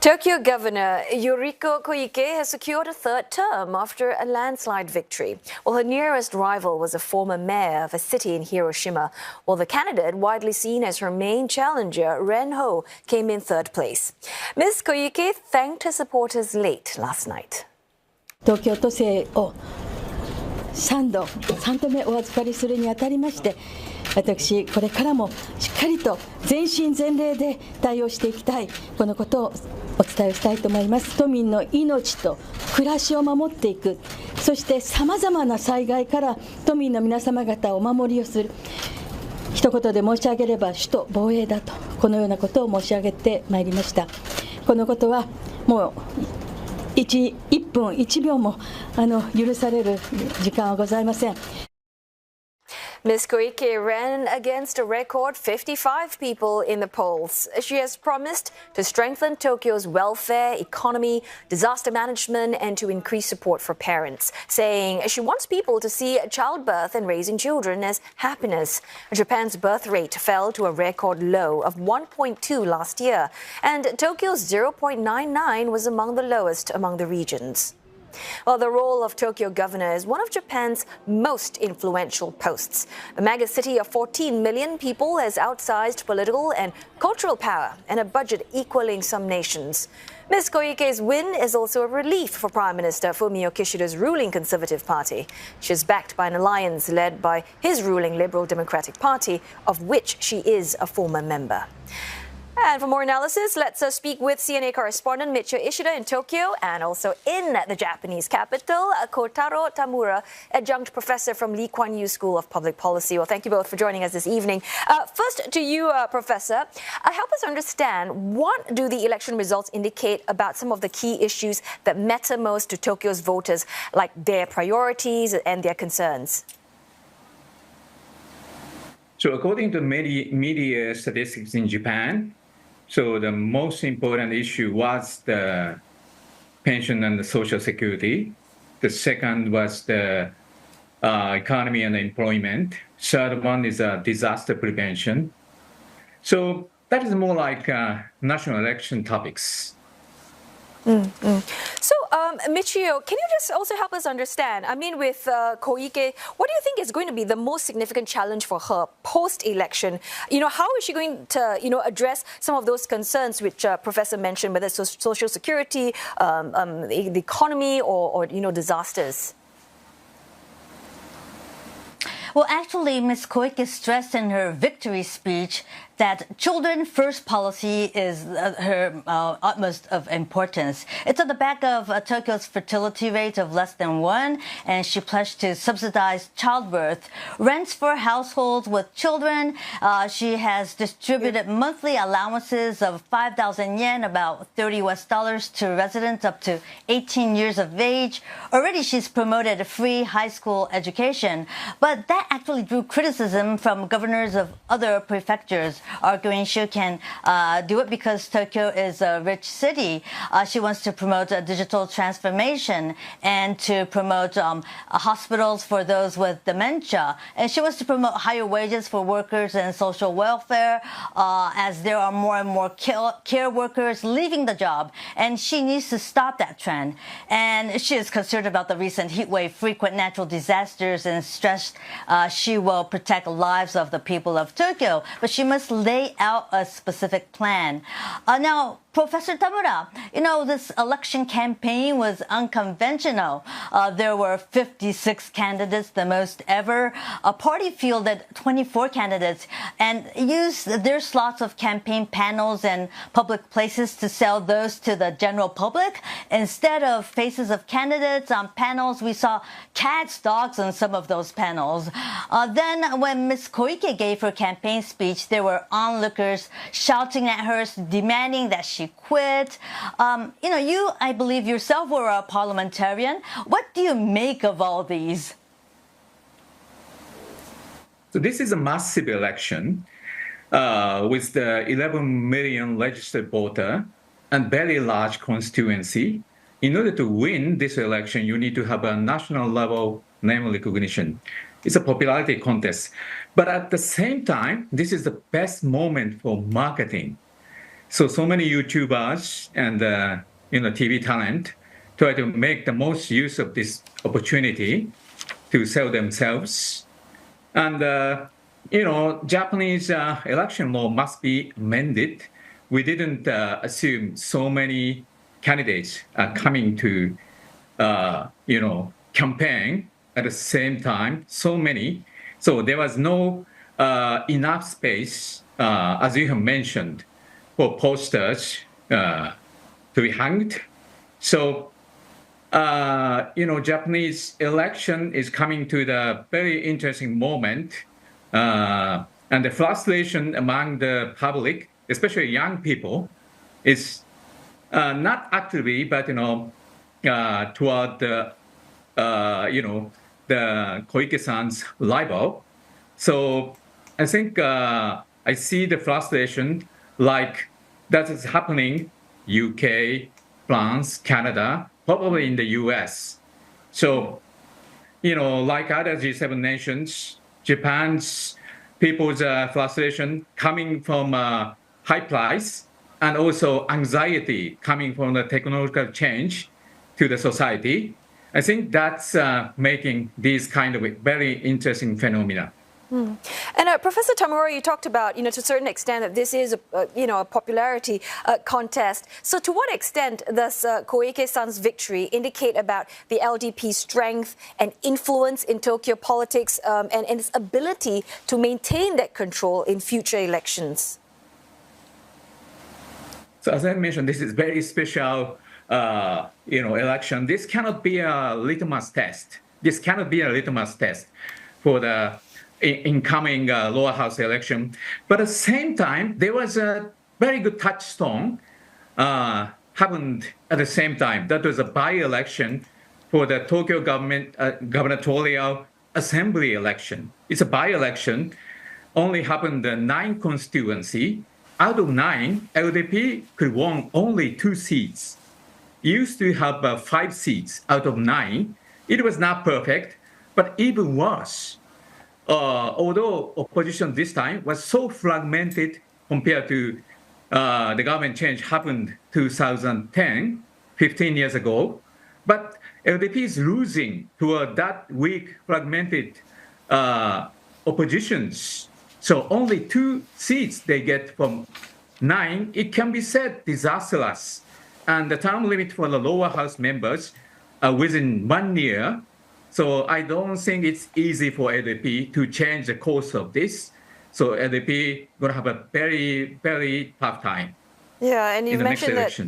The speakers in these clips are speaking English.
Tokyo Governor Yuriko Koike has secured a third term after a landslide victory, while her nearest rival was a former mayor of a city in Hiroshima, while the candidate, widely seen as her main challenger, Renho, came in third place. Ms. Koike thanked her supporters late last night. 東京都政を3度目お預かりするにあたりまして、私これからもしっかりと全身全霊で対応していきたい、このことをお伝えしたいと思います。都民の命と暮らしを守っていく、そしてさまざまな災害から都民の皆様方をお守りをする、一言で申し上げれば首都防衛だと、このようなことを申し上げてまいりました。このことはもう1分1秒も許される時間はございません。Ms. Koike ran against a record 55 people in the polls. She has promised to strengthen Tokyo's welfare, economy, disaster management, and to increase support for parents, saying she wants people to see childbirth and raising children as happiness. Japan's birth rate fell to a record low of 1.2 last year, and Tokyo's 0.99 was among the lowest among the regions. Well, the role of Tokyo governor is one of Japan's most influential posts. The mega city of 14 million people has outsized political and cultural power and a budget equaling some nations. Ms. Koike's win is also a relief for Prime Minister Fumio Kishida's ruling Conservative Party. She is backed by an alliance led by his ruling Liberal Democratic Party, of which she is a former member. And for more analysis, let's speak with CNA correspondent Michio Ishida in Tokyo and also in the Japanese capital, Kotaro Tamura, adjunct professor from Lee Kuan Yew School of Public Policy. Well, thank you both for joining us this evening. First to you, Professor, help us understand, what do the election results indicate about some of the key issues that matter most to Tokyo's voters, like their priorities and their concerns? So according to media statistics in Japan, so the most important issue was the pension and the social security. The second was the economy and employment. Third one is disaster prevention. So that is more like national election topics. So, Michio, can you just also help us understand, I mean, with Koike, what do you think is going to be the most significant challenge for her post-election? How is she going to, address some of those concerns which Professor mentioned, whether it's social security, the economy, or disasters? Well, actually, Ms. Koike stressed in her victory speech that children first policy is her utmost of importance. It's on the back of Tokyo's fertility rate of less than 1, and she pledged to subsidize childbirth. Rents for households with children. She has distributed monthly allowances of 5,000 yen, about $30 to residents up to 18 years of age. Already she's promoted free high school education, but that actually drew criticism from governors of other prefectures, arguing she can do it because Tokyo is a rich city. She wants to promote a digital transformation and to promote hospitals for those with dementia. And she wants to promote higher wages for workers and social welfare, as there are more and more care workers leaving the job. And she needs to stop that trend. And she is concerned about the recent heat wave, frequent natural disasters, and stressed she will protect lives of the people of Tokyo. But she must lay out a specific plan. Now, Professor Tamura, this election campaign was unconventional. There were 56 candidates, the most ever. A party fielded 24 candidates and used their slots of campaign panels and public places to sell those to the general public. Instead of faces of candidates on panels, we saw cats, dogs on some of those panels. Then when Ms. Koike gave her campaign speech, there were onlookers shouting at her, demanding that she quit. You, I believe yourself, were a parliamentarian. What do you make of all these? So this is a massive election with the 11 million registered voter and very large constituency. In order to win this election, you need to have a national level name recognition. It's a popularity contest. But at the same time, this is the best moment for marketing. So many YouTubers and TV talent try to make the most use of this opportunity to sell themselves. And Japanese election law must be amended. We didn't assume so many candidates are coming to campaign at the same time. So many, so there was no enough space, as you have mentioned, for posters to be hanged. So Japanese election is coming to the very interesting moment, and the frustration among the public, especially young people, is not actively, but toward the Koike-san's rival. So I think I see the frustration like that is happening UK, France, Canada, probably in the US. So, like other G7 nations, Japan's people's frustration coming from high price and also anxiety coming from the technological change to the society. I think that's making these kind of very interesting phenomena. And Professor Tamura, you talked about, to a certain extent that this is a popularity contest. So to what extent does Koike-san's victory indicate about the LDP's strength and influence in Tokyo politics and its ability to maintain that control in future elections? So as I mentioned, this is very special, election. This cannot be a litmus test. This cannot be a litmus test for the incoming lower house election. But at the same time, there was a very good touchstone happened at the same time. That was a by-election for the Tokyo government gubernatorial assembly election. It's a by-election, only happened in 9 constituency. Out of 9, LDP could won only 2 seats. Used to have 5 seats out of 9. It was not perfect, but even worse. Although opposition this time was so fragmented compared to the government change happened 2010, 15 years ago, but LDP is losing toward that weak, fragmented oppositions. So only 2 seats they get from 9. It can be said disastrous. And the term limit for the lower house members within 1 year. So I don't think it's easy for LDP to change the course of this. So LDP going to have a very, very tough time. Yeah, and you mentioned that.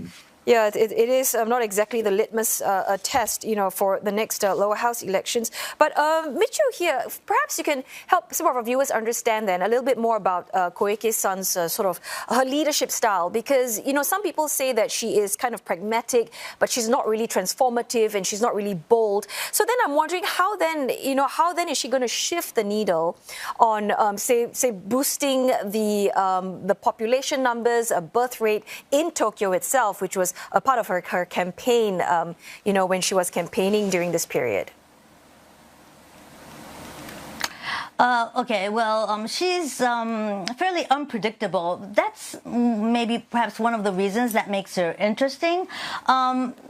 Yeah, it is not exactly the litmus test, for the next lower house elections. But Michu here, perhaps you can help some of our viewers understand then a little bit more about Koike-san's sort of her leadership style, because some people say that she is kind of pragmatic, but she's not really transformative and she's not really bold. So then I'm wondering how then is she going to shift the needle on say boosting the population numbers, birth rate in Tokyo itself, which was a part of her campaign, when she was campaigning during this period? Okay, well, she's fairly unpredictable. That's maybe perhaps one of the reasons that makes her interesting.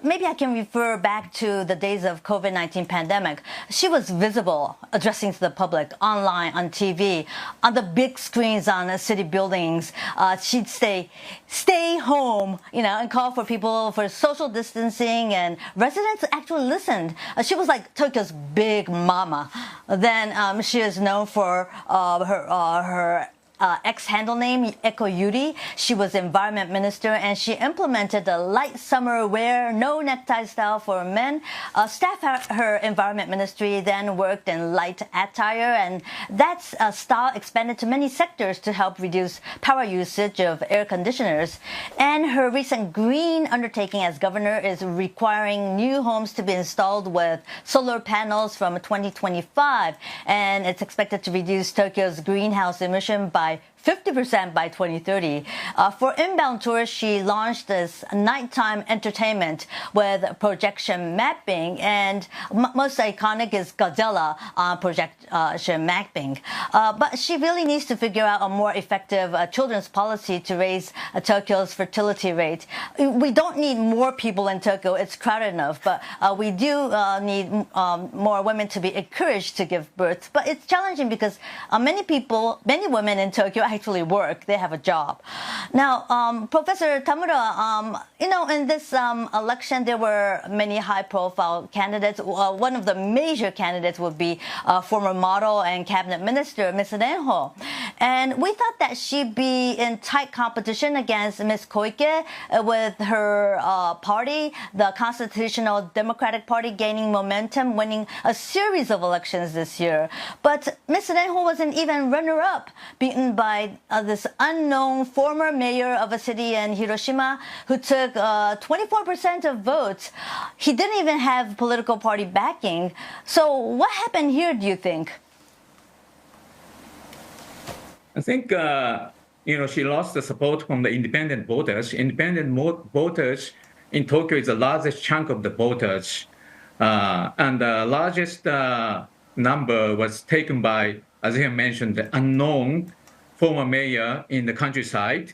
Maybe I can refer back to the days of COVID-19 pandemic. She was visible, addressing to the public, online, on TV, on the big screens on city buildings. She'd stay home, and call for people for social distancing, and residents actually listened. She was like Tokyo's big mama. Then she is known for her ex-handle name, Eko Yuri. She was environment minister, and she implemented the light summer wear, no necktie style for men. Staff her environment ministry then worked in light attire, and that style expanded to many sectors to help reduce power usage of air conditioners. And her recent green undertaking as governor is requiring new homes to be installed with solar panels from 2025, and it's expected to reduce Tokyo's greenhouse emission by 50% by 2030. For inbound tourists, she launched this nighttime entertainment with projection mapping, and most iconic is Godzilla projection mapping. But she really needs to figure out a more effective children's policy to raise Tokyo's fertility rate. We don't need more people in Tokyo. It's crowded enough, but we do need more women to be encouraged to give birth. But it's challenging because many women in Tokyo actually work. They have a job. Now, Professor Tamura, in this election, there were many high-profile candidates. One of the major candidates would be former model and cabinet minister, Ms. Renho. And we thought that she'd be in tight competition against Ms. Koike with her party, the Constitutional Democratic Party, gaining momentum, winning a series of elections this year. But Ms. Renho wasn't even runner-up, beaten by this unknown former mayor of a city in Hiroshima who took 24% of votes. He didn't even have political party backing. So what happened here, do you think? I think, she lost the support from the independent voters. Independent voters in Tokyo is the largest chunk of the voters. And the largest number was taken by, as I mentioned, the unknown former mayor in the countryside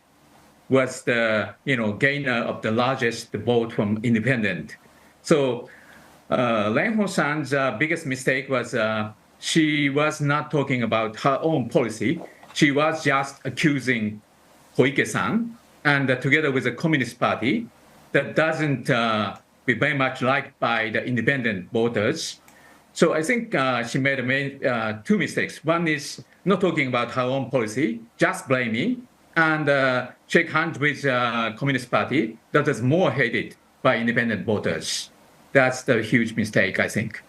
was the, gainer of the largest vote from independent. So Renho-san's biggest mistake was she was not talking about her own policy. She was just accusing Koike-san, and together with the Communist Party, that doesn't be very much liked by the independent voters. So I think she made two mistakes. One is not talking about her own policy, just blaming, and shake hands with Communist Party that is more hated by independent voters. That's the huge mistake, I think.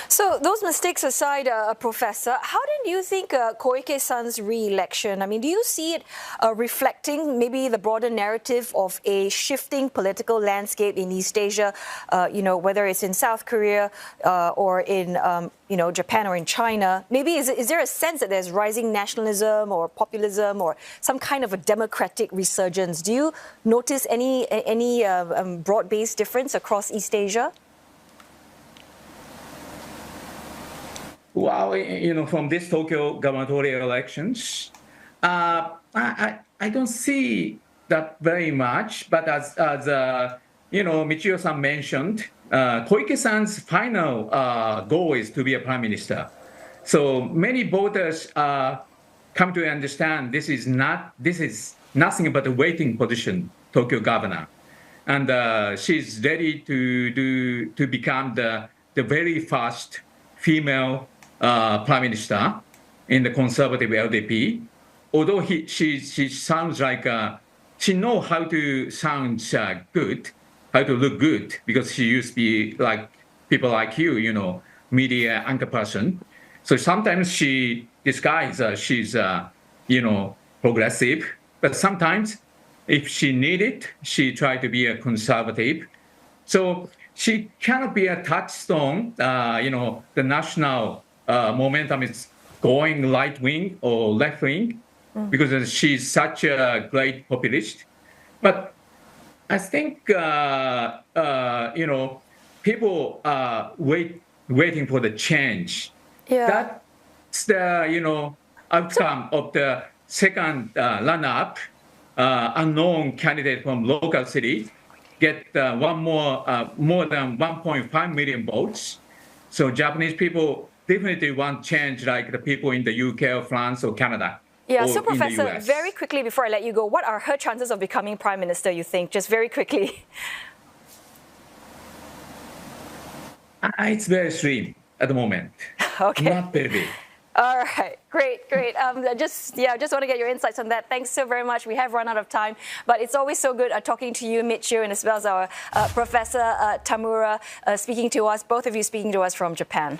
So those mistakes aside, Professor, how do you think Koike-san's re-election, do you see it reflecting maybe the broader narrative of a shifting political landscape in East Asia, whether it's in South Korea or in, Japan or in China? Maybe is there a sense that there's rising nationalism or populism or some kind of a democratic resurgence? Do you notice any broad-based difference across East Asia? Well, from this Tokyo gubernatorial elections, I don't see that very much. But as Michio-san mentioned, Koike-san's final goal is to be a prime minister. So many voters come to understand this is nothing but a waiting position, Tokyo governor, and she's ready to become the very first female prime minister in the conservative LDP. Although she sounds like she knows how to sound good, how to look good, because she used to be like people like you, media anchor person. So sometimes she disguises she's progressive, but sometimes if she need it, she try to be a conservative. So she cannot be a touchstone. The national momentum is going right wing or left wing because she's such a great populist. But I think people are waiting for the change. Yeah. That's the outcome of the second run-up. Unknown candidate from local city get more than 1.5 million votes. So Japanese people definitely want change, like the people in the UK or France or Canada. Yeah, so Professor, very quickly before I let you go, what are her chances of becoming prime minister, you think? Just very quickly. It's very slim at the moment. Okay. Not very big. All right, great. Just want to get your insights on that. Thanks so very much. We have run out of time, but it's always so good talking to you, Michio, and as well as our Professor Tamura speaking to us, both of you speaking to us from Japan.